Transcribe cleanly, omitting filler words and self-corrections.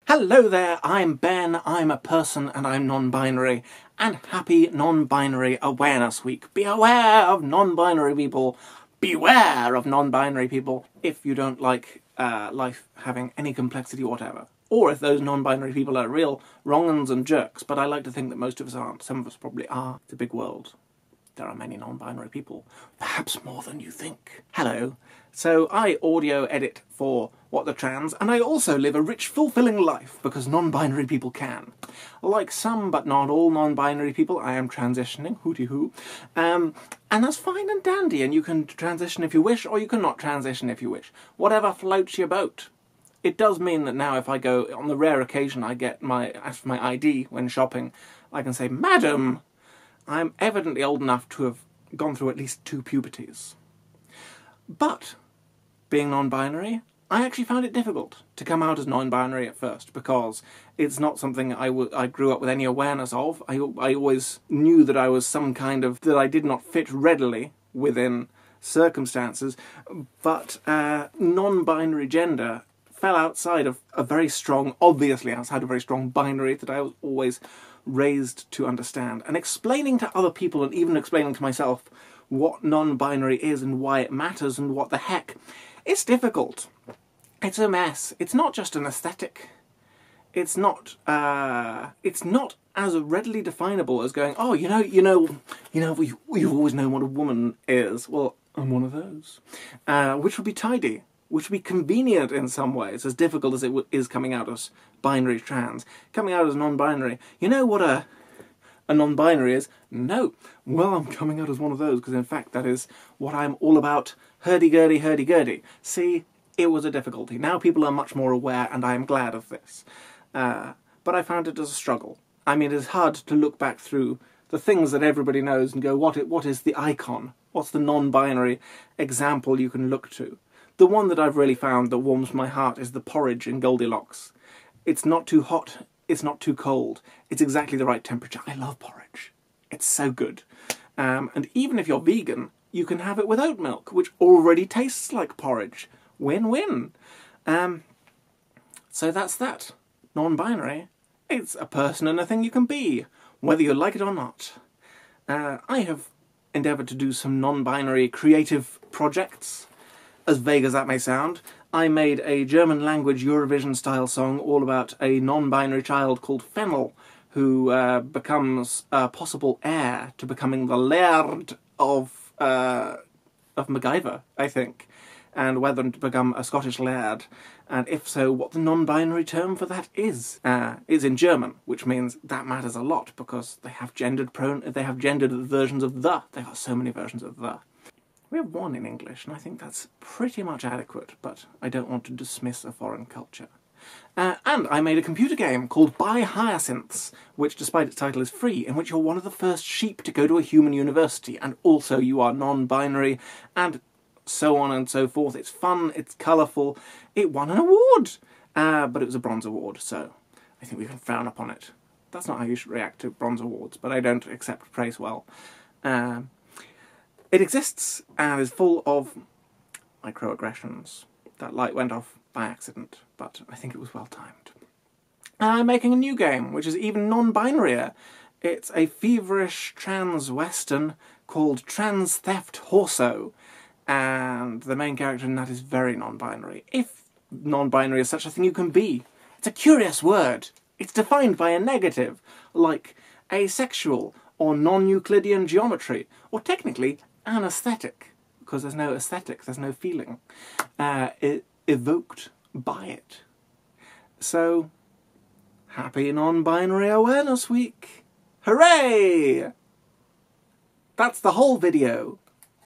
Hello there, I'm Ben, I'm a person and I'm non-binary, and happy Non-Binary Awareness Week. Be aware of non-binary people. Beware of non-binary people if you don't like life having any complexity whatever. Or if those non-binary people are real wrong-uns and jerks, but I like to think that most of us aren't. Some of us probably are. It's a big world. There are many non-binary people, perhaps more than you think. Hello. So I audio edit for What the Trans, and I also live a rich, fulfilling life, because non-binary people can. Like some, but not all non-binary people, I am transitioning, hooty-hoo. And that's fine and dandy, and you can transition if you wish, or you can not transition if you wish. Whatever floats your boat. It does mean that now if I go, on the rare occasion I ask for my ID when shopping, I can say, "Madam, I'm evidently old enough to have gone through at least 2 puberties." But, being non-binary, I actually found it difficult to come out as non-binary at first, because it's not something I grew up with any awareness of. I always knew that I was that I did not fit readily within circumstances, but non-binary gender fell outside of obviously outside a very strong binary that I was always raised to understand. And explaining to other people, and even explaining to myself, what non-binary is and why it matters and what the heck, it's difficult. It's a mess. It's not just an aesthetic. It's not as readily definable as going, oh, we've always known what a woman is. Well, I'm one of those. Which would be tidy, which would be convenient in some ways, as difficult as it is coming out as binary trans. Coming out as non-binary. You know what a non-binary is? No. Well, I'm coming out as one of those, because in fact that is what I'm all about. Hurdy-gurdy, hurdy-gurdy. See, it was a difficulty. Now people are much more aware, and I am glad of this. But I found it as a struggle. I mean, it's hard to look back through the things that everybody knows and go, what is the icon? What's the non-binary example you can look to? The one that I've really found that warms my heart is the porridge in Goldilocks. It's not too hot, it's not too cold. It's exactly the right temperature. I love porridge. It's so good. And even if you're vegan, you can have it with oat milk, which already tastes like porridge. Win-win. So that's that. Non-binary. It's a person and a thing you can be, whether you like it or not. I have endeavoured to do some non-binary creative projects, as vague as that may sound. I made a German language Eurovision-style song all about a non-binary child called Fennel, who becomes a possible heir to becoming the Laird of MacGyver, I think, and whether to become a Scottish Laird, and if so, what the non-binary term for that is in German, which means that matters a lot, because they have gendered versions of the. They've got so many versions of the. We have one in English, and I think that's pretty much adequate, but I don't want to dismiss a foreign culture. And I made a computer game called Buy Hyacinths, which, despite its title, is free, in which you're one of the first sheep to go to a human university, and also you are non-binary, and so on and so forth. It's fun, it's colourful. It won an award! But it was a bronze award, so I think we can frown upon it. That's not how you should react to bronze awards, but I don't accept praise well. It exists and is full of microaggressions. That light went off by accident, but I think it was well timed. I'm making a new game, which is even non-binary. It's a feverish trans-western called Trans Theft Horso, and the main character in that is very non-binary. If non-binary is such a thing you can be. It's a curious word. It's defined by a negative, like asexual, or non-Euclidean geometry, or technically anesthetic, because there's no aesthetic, there's no feeling evoked by it. So, happy Non-Binary Awareness Week! Hooray! That's the whole video.